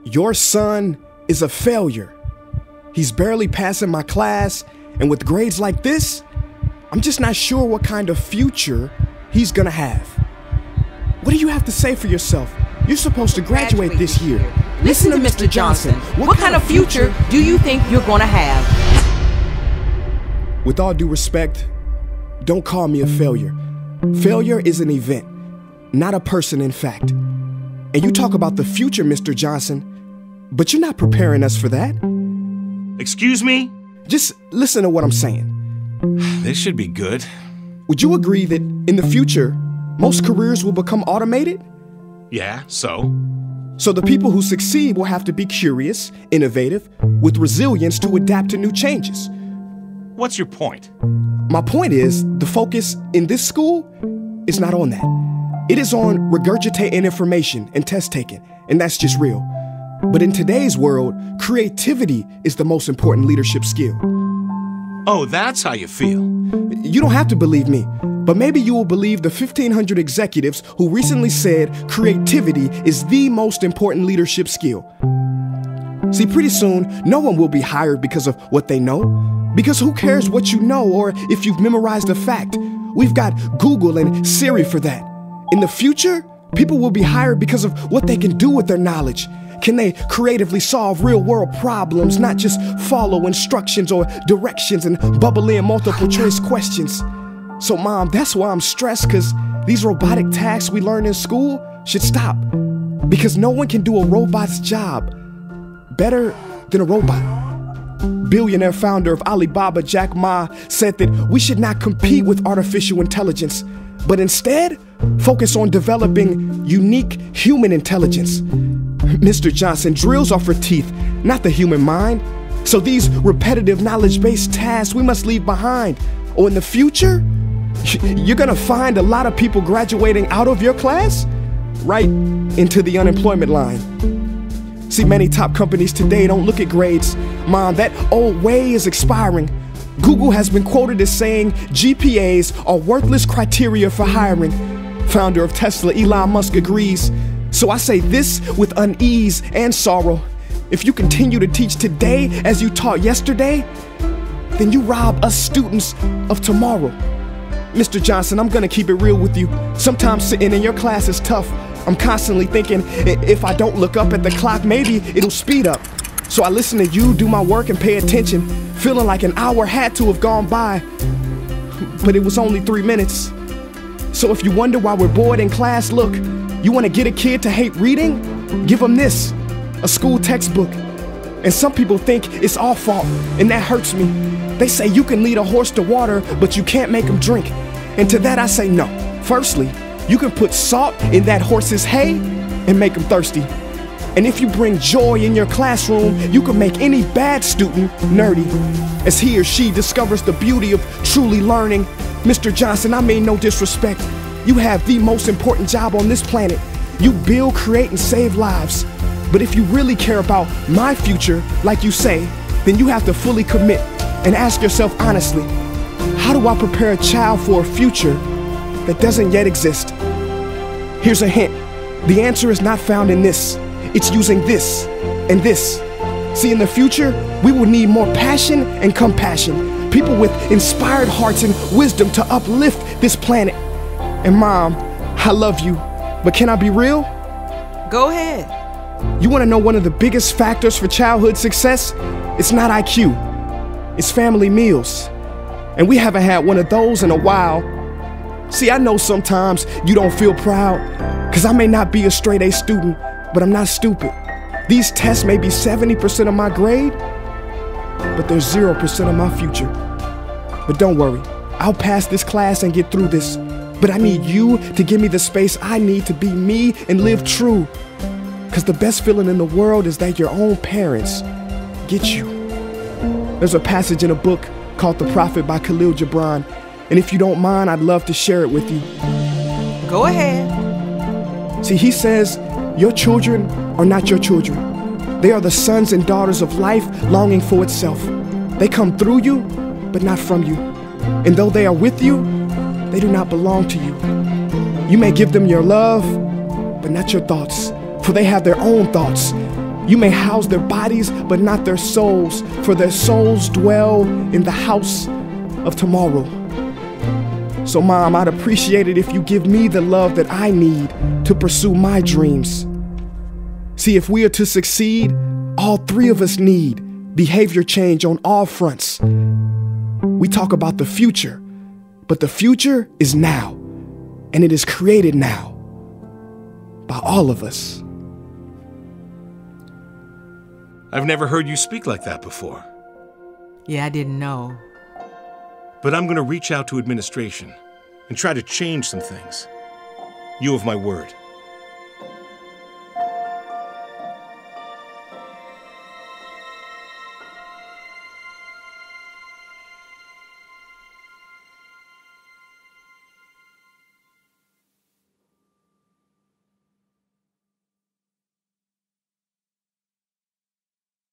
Your son is a failure. He's barely passing my class, and with grades like this, I'm just not sure what kind of future he's gonna have. What do you have to say for yourself? You're supposed to graduate this year. Listen to Mr. Johnson. What kind of future do you think you're gonna have? With all due respect, don't call me a failure. Failure is an event, not a person, in fact. And you talk about the future, Mr. Johnson, but you're not preparing us for that. Excuse me? Just listen to what I'm saying. This should be good. Would you agree that in the future, most careers will become automated? Yeah, so? So the people who succeed will have to be curious, innovative, with resilience to adapt to new changes. What's your point? My point is, the focus in this school is not on that. It is on regurgitating information and test taking, and that's just real. But in today's world, creativity is the most important leadership skill. Oh, that's how you feel. You don't have to believe me, but maybe you will believe the 1,500 executives who recently said creativity is the most important leadership skill. See, pretty soon, no one will be hired because of what they know. Because who cares what you know or if you've memorized a fact? We've got Google and Siri for that. In the future, people will be hired because of what they can do with their knowledge. Can they creatively solve real-world problems, not just follow instructions or directions and bubble in multiple-choice questions? So, Mom, that's why I'm stressed, because these robotic tasks we learn in school should stop. Because no one can do a robot's job better than a robot. Billionaire founder of Alibaba, Jack Ma, said that we should not compete with artificial intelligence, but instead focus on developing unique human intelligence. Mr. Johnson, drills are for teeth, not the human mind. So these repetitive knowledge-based tasks we must leave behind. Or in the future, you're gonna find a lot of people graduating out of your class right into the unemployment line. See, many top companies today don't look at grades. Mom, that old way is expiring. Google has been quoted as saying GPAs are worthless criteria for hiring. Founder of Tesla, Elon Musk, agrees. So I say this with unease and sorrow. If you continue to teach today as you taught yesterday, then you rob us students of tomorrow. Mr. Johnson, I'm gonna keep it real with you. Sometimes sitting in your class is tough. I'm constantly thinking, if I don't look up at the clock, maybe it'll speed up. So I listen to you do my work and pay attention, feeling like an hour had to have gone by. But it was only 3 minutes. So if you wonder why we're bored in class, look, you want to get a kid to hate reading? Give them this, a school textbook. And some people think it's our fault, and that hurts me. They say you can lead a horse to water, but you can't make him drink. And to that I say no. Firstly, you can put salt in that horse's hay and make him thirsty. And if you bring joy in your classroom, you can make any bad student nerdy, as he or she discovers the beauty of truly learning. Mr. Johnson, I mean no disrespect. You have the most important job on this planet. You build, create, and save lives. But if you really care about my future, like you say, then you have to fully commit and ask yourself honestly, how do I prepare a child for a future that doesn't yet exist? Here's a hint. The answer is not found in this. It's using this and this. See, in the future, we will need more passion and compassion. People with inspired hearts and wisdom to uplift this planet. And Mom, I love you, but can I be real? Go ahead. You want to know one of the biggest factors for childhood success? It's not IQ. It's family meals. And we haven't had one of those in a while. See, I know sometimes you don't feel proud, because I may not be a straight A student, but I'm not stupid. These tests may be 70% of my grade, but they're 0% of my future. But don't worry, I'll pass this class and get through this. But I need you to give me the space I need to be me and live true. Because the best feeling in the world is that your own parents get you. There's a passage in a book called The Prophet by Khalil Gibran. And if you don't mind, I'd love to share it with you. Go ahead. See, he says, your children are not your children. They are the sons and daughters of life longing for itself. They come through you, but not from you. And though they are with you, they do not belong to you. You may give them your love, but not your thoughts, for they have their own thoughts. You may house their bodies, but not their souls, for their souls dwell in the house of tomorrow. So, Mom, I'd appreciate it if you give me the love that I need to pursue my dreams. See, if we are to succeed, all three of us need behavior change on all fronts. We talk about the future, but the future is now, and it is created now by all of us. I've never heard you speak like that before. Yeah, I didn't know. But I'm going to reach out to administration and try to change some things. You have my word.